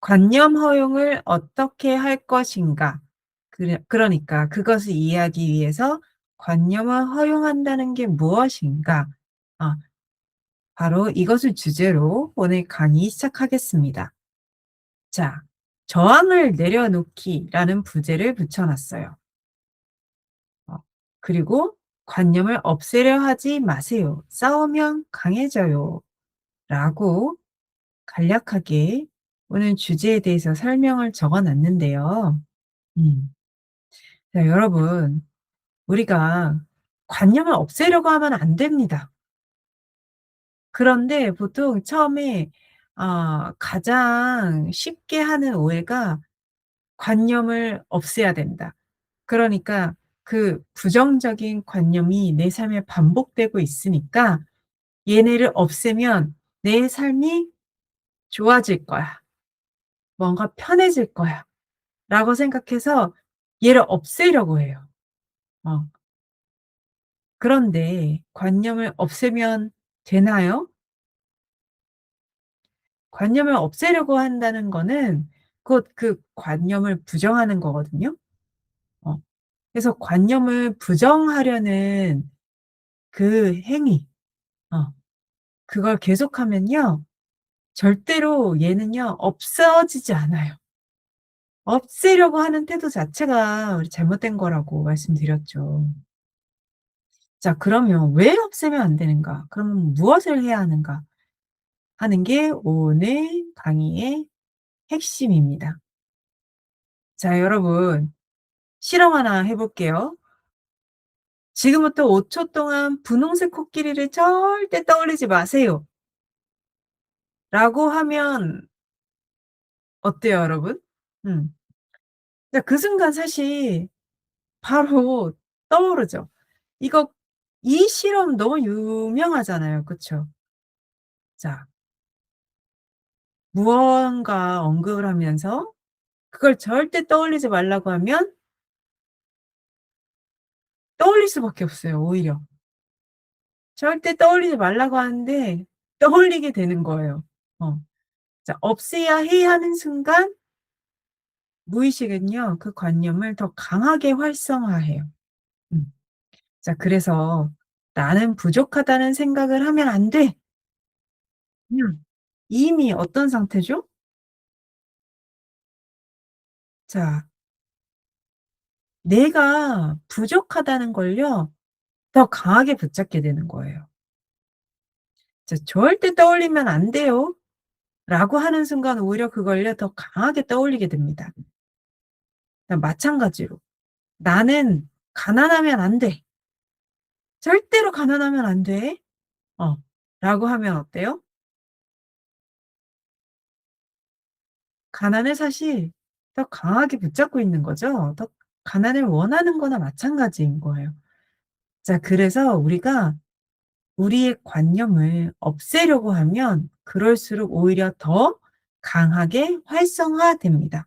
관념 허용을 어떻게 할 것인가. 그러니까 그것을 이해하기 위해서 관념을 허용한다는 게 무엇인가. 아 바로 이것을 주제로 오늘 강의 시작하겠습니다. 자, "저항을 내려놓기"라는 부제를 붙여 놨어요. 어 그리고 "관념을 없애려 하지 마세요. 싸우면 강해져요." 라고 간략하게 오늘 주제에 대해서 설명을 적어 놨는데요. 음. 자, 여러분, 우리가 관념을 없애려고 하면 안 됩니다. 그런데 보통 처음에 가장 쉽게 하는 오해가 '관념을 없애야 된다.' 그러니까 그 부정적인 관념이 내 삶에 반복되고 있으니까 '얘네를 없애면 내 삶이 좋아질 거야. 뭔가 편해질 거야.'라고 생각해서 얘를 없애려고 해요. 어. 그런데 관념을 없애면 되나요? 관념을 없애려고 한다는 거는 곧 그 관념을 부정하는 거거든요. 어. 그래서 관념을 부정하려는 그 행위, 어 그걸 계속하면요, 절대로 얘는요 없어지지 않아요. 없애려고 하는 태도 자체가 우리 잘못된 거라고 말씀드렸죠. 자, 그러면 왜 없애면 안 되는가? 그러면 무엇을 해야 하는가? 하는 게 오늘 강의의 핵심입니다. 자, 여러분, 실험 하나 해 볼게요. "지금부터 5초 동안 분홍색 코끼리를 절대 떠올리지 마세요." 라고 하면 어때요, 여러분? 음. 그 순간 사실 바로 떠오르죠. 이거 이 실험 너무 유명하잖아요. 그쵸? 자, 무언가 언급을 하면서 그걸 절대 떠올리지 말라고 하면 떠올릴 수밖에 없어요, 오히려. 절대 떠올리지 말라고 하는데 떠올리게 되는 거예요. 어. 자, 없애야 해야 하는 순간 무의식은요, 그 관념을 더 강하게 활성화해요. 음. 자, 그래서 '나는 부족하다는 생각을 하면 안 돼.' 이미 어떤 상태죠? 자, 내가 부족하다는 걸요, 더 강하게 붙잡게 되는 거예요. 자, '절대 떠올리면 안 돼요.'라고 하는 순간 오히려 그걸요 더 강하게 떠올리게 됩니다. 마찬가지로 '나는 가난하면 안 돼. 절대로 가난하면 안 돼.' 어 라고 하면 어때요? 가난을 사실 더 강하게 붙잡고 있는 거죠. 더 가난을 원하는 거나 마찬가지인 거예요. 자, 그래서 우리가 우리의 관념을 없애려고 하면 그럴수록 오히려 더 강하게 활성화됩니다.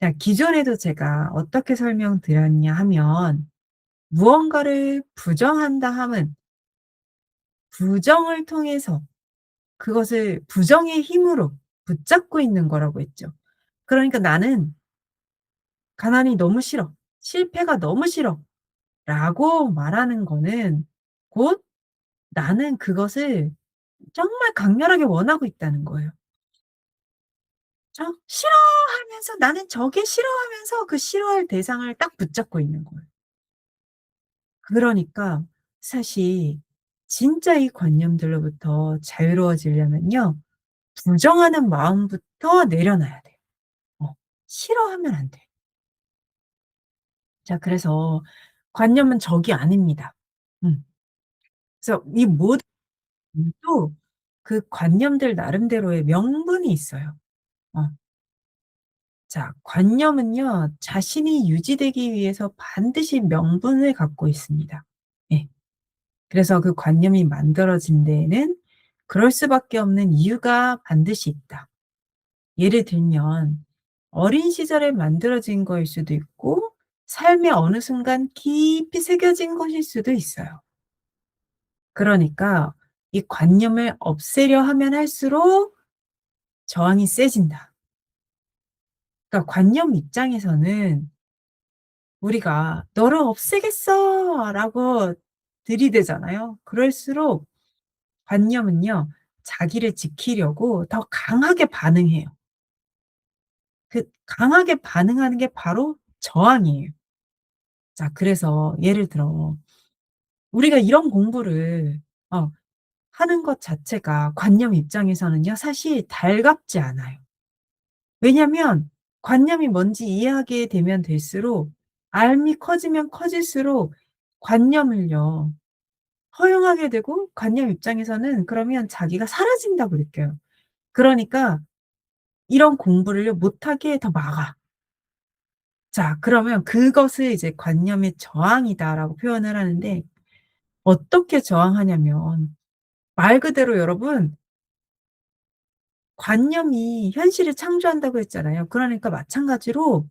자, 기존에도 제가 어떻게 설명드렸냐 하면 무언가를 부정한다 함은 부정을 통해서 그것을 부정의 힘으로 붙잡고 있는 거라고 했죠. 그러니까 '나는 가난이 너무 싫어. 실패가 너무 싫어.' 라고 말하는 거는 곧 나는 그것을 정말 강렬하게 원하고 있다는 거예요. 싫어하면서 나는 저게 싫어하면서 그 싫어할 대상을 딱 붙잡고 있는 거예요. 그러니까 사실 진짜 이 관념들로부터 자유로워지려면요, 부정하는 마음부터 내려놔야 돼요. 어 싫어하면 안 돼. 자, 그래서 관념은 적이 아닙니다. 음. 그래서 이 모든 또 그 관념들 나름대로의 명분이 있어요. 어. 자, 관념은요, 자신이 유지되기 위해서 반드시 명분을 갖고 있습니다. 예. 그래서 그 관념이 만들어진 데에는 그럴 수밖에 없는 이유가 반드시 있다. 예를 들면 어린 시절에 만들어진 거일 수도 있고 삶의 어느 순간 깊이 새겨진 것일 수도 있어요. 그러니까 이 관념을 없애려 하면 할수록 저항이 세진다. 그러니까 관념 입장에서는 우리가 "너를 없애겠어."라고 들이대잖아요. 그럴수록 관념은요, 자기를 지키려고 더 강하게 반응해요. 그 강하게 반응하는 게 바로 저항이에요. 자, 그래서 예를 들어 우리가 이런 공부를 어 하는 것 자체가 관념 입장에서는요, 사실 달갑지 않아요. 왜냐면 관념이 뭔지 이해하게 되면 될수록, 알미 커지면 커질수록 관념을요 허용하게 되고, 관념 입장에서는 그러면 자기가 사라진다고 느껴요. 그러니까 이런 공부를요 못하게 더 막아. 자, 그러면 그것을 이제 "관념의 저항이다."라고 표현을 하는데, 어떻게 저항하냐면 말 그대로 여러분, 관념이 현실을 창조한다고 했잖아요. 그러니까 마찬가지로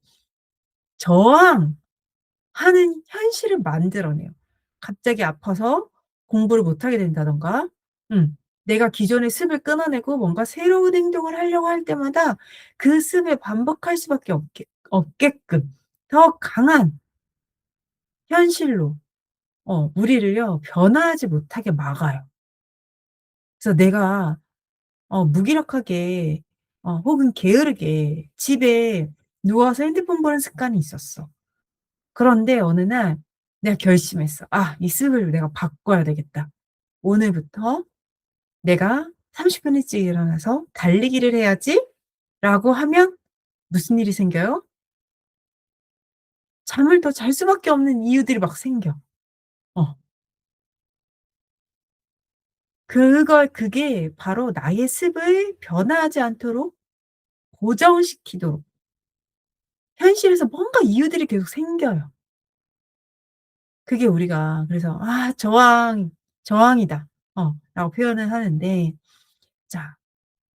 저항하는 현실을 만들어내요. 갑자기 아파서 공부를 못하게 된다든가, 내가 기존의 습을 끊어내고 뭔가 새로운 행동을 하려고 할 때마다 그 습을 반복할 수밖에 없게끔 더 강한 현실로 우리를요 변화하지 못하게 막아요. 그래서 내가 무기력하게 혹은 게으르게 집에 누워서 핸드폰 보는 습관이 있었어. 그런데 어느 날 내가 결심했어. '아, 이 습을 내가 바꿔야 되겠다. 오늘부터 내가 30분 일찍 일어나서 달리기를 해야지.'라고 하면 무슨 일이 생겨요? 잠을 더 잘 수밖에 없는 이유들이 막 생겨. 어. 그게 바로 나의 습을 변화하지 않도록 고정시키도록 현실에서 뭔가 이유들이 계속 생겨요. 그게 우리가 그래서 저항이다. 라고 표현을 하는데, 자,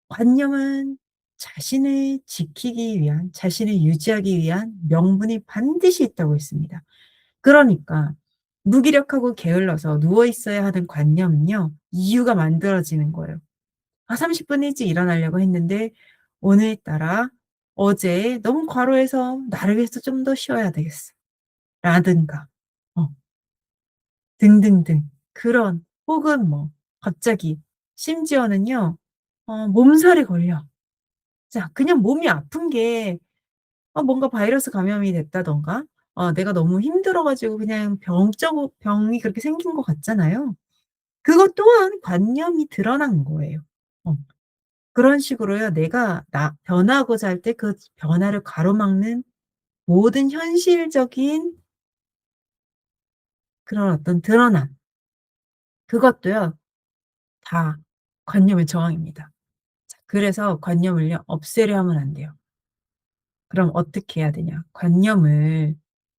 관념은 자신을 지키기 위한, 자신을 유지하기 위한 명분이 반드시 있다고 했습니다. 그러니까 무기력하고 게을러서 누워 있어야 하는 관념은요, 이유가 만들어지는 거예요. 30분 일찍 일어나려고 했는데 오늘따라 어제 너무 과로해서 나를 위해서 좀 더 쉬어야 되겠어. 라든가 어 등등등. 그런, 혹은 뭐 갑자기 심지어는요 몸살이 걸려. 자, 그냥 몸이 아픈 게 뭔가 바이러스 감염이 됐다든가, 내가 너무 힘들어 가지고 그냥 병이 그렇게 생긴 것 같잖아요. 그것 또한 관념이 드러난 거예요. 어. 그런 식으로요, 내가 변하고자 할 때 그 변화를 가로막는 모든 현실적인 그런 어떤 드러남, 그것도요 다 관념의 저항입니다. 자, 그래서 관념을요 없애려 하면 안 돼요. 그럼 어떻게 해야 되냐? 관념을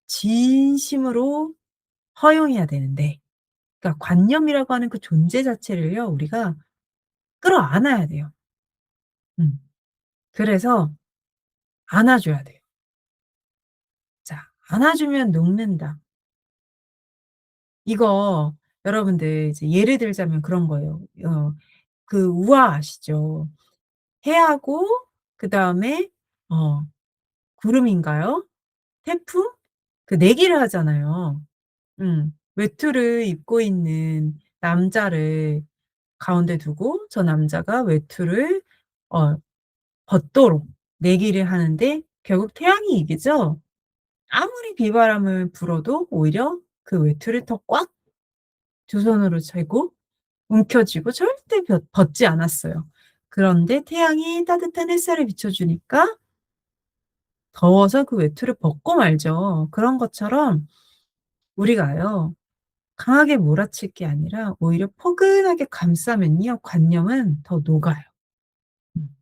진심으로 허용해야 되는데, 그러니까 관념이라고 하는 그 존재 자체를요 우리가 끌어안아야 돼요. 음. 그래서 안아줘야 돼요. 자, 안아주면 녹는다. 이거 여러분들 이제 예를 들자면 그런 거예요. 그 우화 아시죠? 해하고 그다음에 어 구름인가요? 태풍? 그 내기를 하잖아요. 외투를 입고 있는 남자를 가운데 두고 저 남자가 외투를 어 벗도록 내기를 하는데 결국 태양이 이기죠. 아무리 비바람을 불어도 오히려 그 외투를 더 꽉 두 손으로 쥐고 움켜쥐고 절대 벗지 않았어요. 그런데 태양이 따뜻한 햇살을 비춰 주니까 더워서 그 외투를 벗고 말죠. 그런 것처럼 우리가요 강하게 몰아칠 게 아니라 오히려 포근하게 감싸면요 관념은 더 녹아요. 음.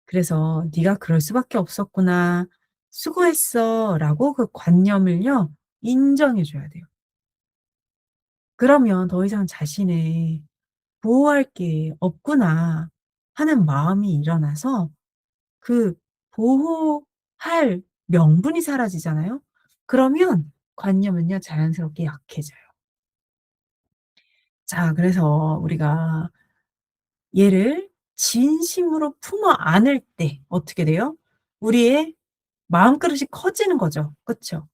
그래서 "네가 그럴 수밖에 없었구나. 수고했어."라고 그 관념을요 인정해 줘야 돼요. 그러면 더 이상 자신을 '보호할 게 없구나.' 하는 마음이 일어나서 그 보호할 명분이 사라지잖아요. 그러면 관념은요 자연스럽게 약해져요. 자, 그래서 우리가 예를 진심으로 품어 안을 때 어떻게 돼요? 우리의 마음그릇이 커지는 거죠. 그쵸?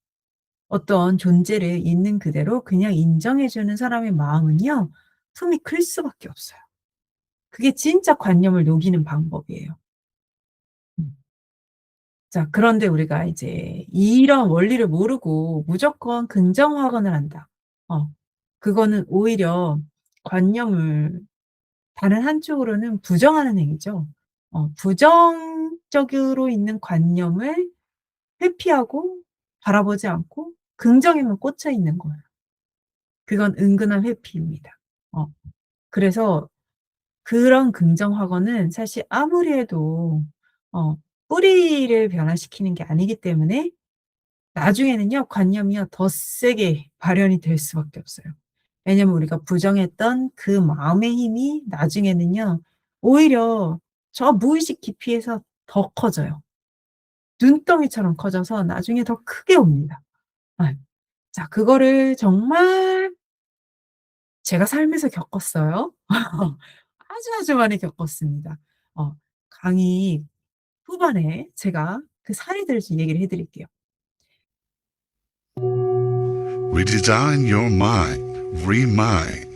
어떤 존재를 있는 그대로 그냥 인정해 주는 사람의 마음은요, 품이 클 수밖에 없어요. 그게 진짜 관념을 녹이는 방법이에요. 음. 자, 그런데 우리가 이제 이런 원리를 모르고 무조건 긍정 확언을 한다. 어. 그거는 오히려 관념을 다른 한쪽으로는 부정하는 행위죠. 부정적으로 있는 관념을 회피하고 바라보지 않고 긍정에만 꽂혀 있는 거예요. 그건 은근한 회피입니다. 어. 그래서 그런 긍정 확언은 사실 아무리 해도 어 뿌리를 변화시키는 게 아니기 때문에 나중에는요, 관념이요, 더 세게 발현이 될 수밖에 없어요. 왜냐면 우리가 부정했던 그 마음의 힘이 나중에는요, 오히려 저 무의식 깊이에서 더 커져요. 눈덩이처럼 커져서 나중에 더 크게 옵니다. 예. 자, 그거를 정말 제가 살면서 겪었어요. 아주 많이 겪었습니다. 어 강의 후반에 제가 그 사례들을 좀 얘기를 해 드릴게요. Redesign your mind. Remind.